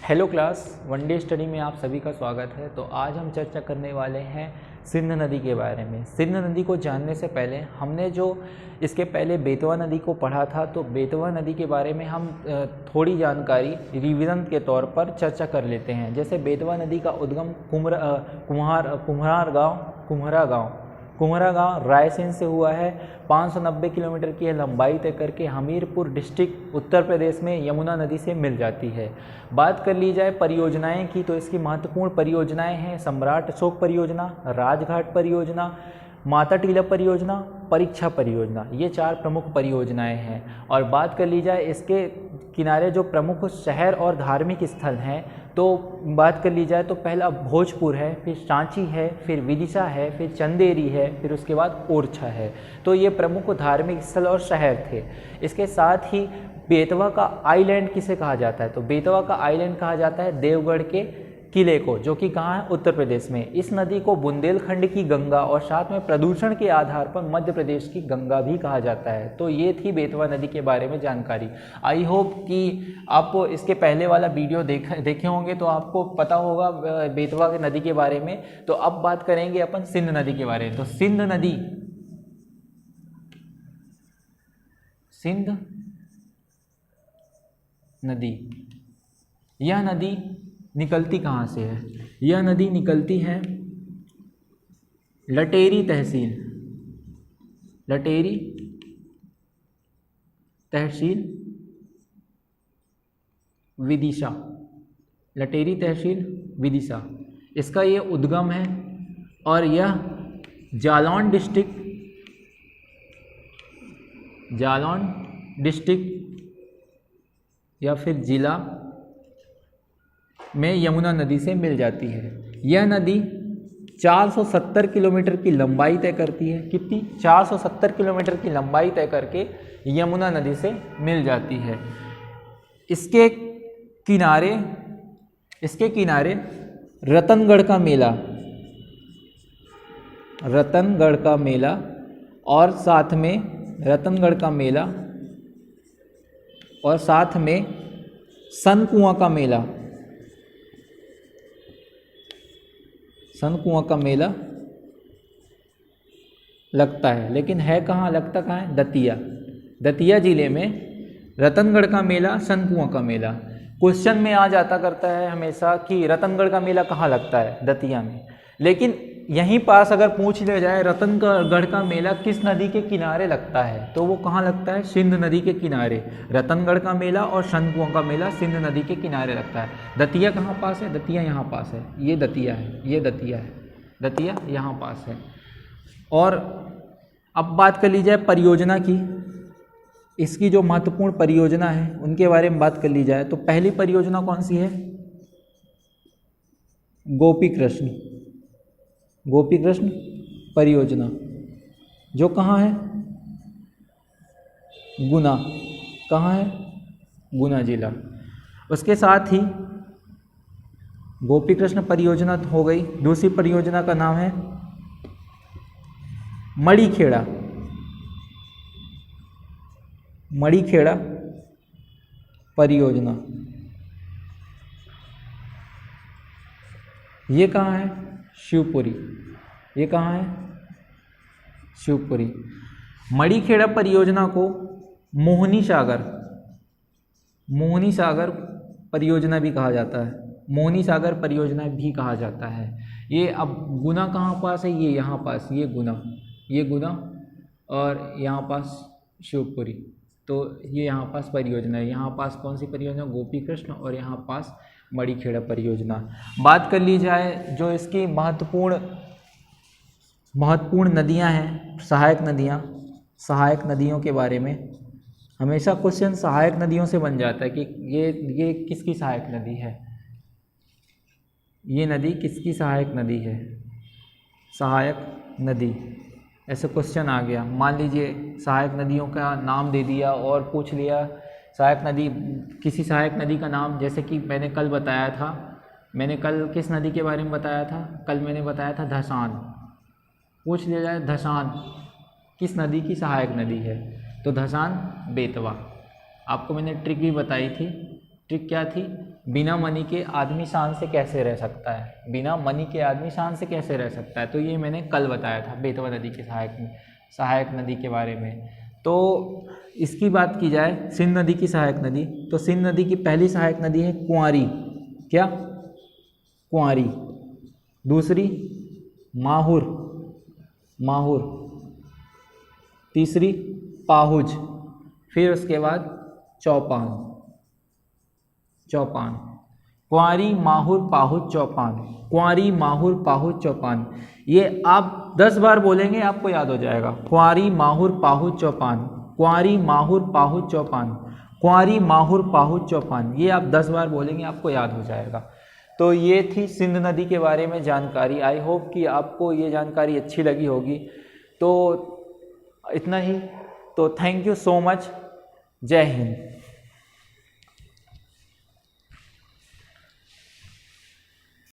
Hello class, one day study में आप सभी का स्वागत है। तो आज हम चर्चा करने वाले हैं सिंध नदी के बारे में। सिंध नदी को जानने से पहले हमने जो इसके पहले बेतवा नदी को पढ़ा था, तो बेतवा नदी के बारे में हम थोड़ी जानकारी रिवीजन के तौर पर चर्चा कर लेते हैं। जैसे बेतवा नदी का उद्गम कुम्हरा गांव रायसेन से हुआ है। 590 किलोमीटर की लंबाई तय करके हमीरपुर डिस्ट्रिक्ट उत्तर प्रदेश में यमुना नदी से मिल जाती है। बात कर ली जाए परियोजनाएं की, तो इसकी महत्वपूर्ण परियोजनाएं हैं सम्राट अशोक परियोजना, राजघाट परियोजना, माता टीला परियोजना, परीक्षा परियोजना। ये 4 प्रमुख परियोजनाएं हैं। और बात कर ली जाए इसके किनारे जो प्रमुख शहर और धार्मिक स्थल हैं, तो बात कर ली जाए तो पहला भोजपुर है, फिर सांची है, फिर विदिशा है, फिर चंदेरी है, फिर उसके बाद ओरछा है। तो ये प्रमुख धार्मिक स्थल और शहर थे। इसके साथ ही बेतवा का आइलैंड किसे कहा जाता है, तो बेतवा का आइलैंड कहा जाता है देवगढ़ के किले को, जो कि कहाँ है, उत्तर प्रदेश में। इस नदी को बुंदेलखंड की गंगा और साथ में प्रदूषण के आधार पर मध्य प्रदेश की गंगा भी कहा जाता है। तो ये थी बेतवा नदी के बारे में जानकारी। आई होप कि आप इसके पहले वाला वीडियो देखे होंगे, तो आपको पता होगा बेतवा नदी के बारे में। तो अब बात करेंगे अपन सिंध नदी के बारे में। तो सिंध नदी, यह नदी निकलती कहाँ से है? यह नदी निकलती है लटेरी तहसील विदिशा, लटेरी तहसील विदिशा, इसका ये उद्गम है। और यह जालौन डिस्ट्रिक्ट या फिर जिला में यमुना नदी से मिल जाती है। यह नदी 470 किलोमीटर की लंबाई तय करती है। कितनी? 470 किलोमीटर की लंबाई तय करके यमुना नदी से मिल जाती है। इसके किनारे रतनगढ़ का मेला और साथ में सनकुआं का मेला लगता है। लेकिन है कहाँ, लगता कहाँ है? दतिया जिले में रतनगढ़ का मेला, सनकुआं का मेला। क्वेश्चन में आ जाता करता है हमेशा कि रतनगढ़ का मेला कहाँ लगता है? दतिया में। लेकिन यहीं पास अगर पूछ लिया जाए रतनगढ़ का मेला किस नदी के किनारे लगता है, तो वो कहाँ लगता है? सिंध नदी के किनारे। रतनगढ़ का मेला और सनकुआं का मेला सिंध नदी के किनारे लगता है। दतिया कहाँ पास है? दतिया यहाँ पास है। ये दतिया है, दतिया यहाँ पास है। और अब बात कर ली जाए परियोजना की। इसकी जो महत्वपूर्ण परियोजना है उनके बारे में बात कर ली जाए, तो पहली परियोजना कौन सी है? गोपी कृष्ण परियोजना, जो कहाँ है? गुना जिला। उसके साथ ही गोपी कृष्ण परियोजना हो गई। दूसरी परियोजना का नाम है मड़ीखेड़ा परियोजना। ये कहाँ है? शिवपुरी। ये कहाँ है? शिवपुरी। मड़ीखेड़ा परियोजना को मोहनी सागर परियोजना भी कहा जाता है। ये अब गुना कहाँ पास है? ये यहाँ पास, ये गुना और यहाँ पास शिवपुरी। तो ये यहाँ पास परियोजना है। यहाँ पास कौन सी परियोजना? गोपी कृष्ण। और यहाँ पास मड़ीखेड़ा परियोजना। बात कर ली जाए जो इसकी महत्वपूर्ण नदियाँ हैं, सहायक नदियों के बारे में। हमेशा क्वेश्चन सहायक नदियों से बन जाता है कि ये किसकी सहायक नदी है, ये नदी किसकी सहायक नदी है? सहायक नदी, ऐसे क्वेश्चन आ गया। मान लीजिए सहायक नदियों का नाम दे दिया और पूछ लिया किसी सहायक नदी का नाम, जैसे कि मैंने कल बताया था। मैंने कल किस नदी के बारे में बताया था? कल मैंने बताया था धसान। पूछ लिया जाए धसान किस नदी की सहायक नदी है, तो धसान बेतवा। आपको मैंने ट्रिक भी बताई थी। ट्रिक क्या थी? बिना मनी के आदमी शान से कैसे रह सकता है, बिना मनी के आदमी शान से कैसे रह सकता है, तो ये मैंने कल बताया था बेतवा नदी के सहायक नदी के बारे में। तो इसकी बात की जाए सिंध नदी की सहायक नदी, तो सिंध नदी की पहली सहायक नदी है कुंवारी, क्या, कुंवारी। दूसरी माहुर, माहुर। तीसरी पाहुज, फिर उसके बाद चौपान, चौपान। कुंवारी, माहुर, पाहुज, चौपान, कुंवारी, माहुर, पाहुज, चौपान। ये आप 10 बार बोलेंगे आपको याद हो जाएगा। कुंवारी, माहुर, पाहुज, चौपान, कुंवारी, माहुर, पाहुज, चौपान, कुंवारी, माहुर, पाहुज, चौपान। ये आप 10 बार बोलेंगे आपको याद हो जाएगा। तो ये थी सिंध नदी के बारे में जानकारी। आई होप कि आपको ये जानकारी अच्छी लगी होगी। तो इतना ही, तो थैंक यू सो मच। जय हिंद।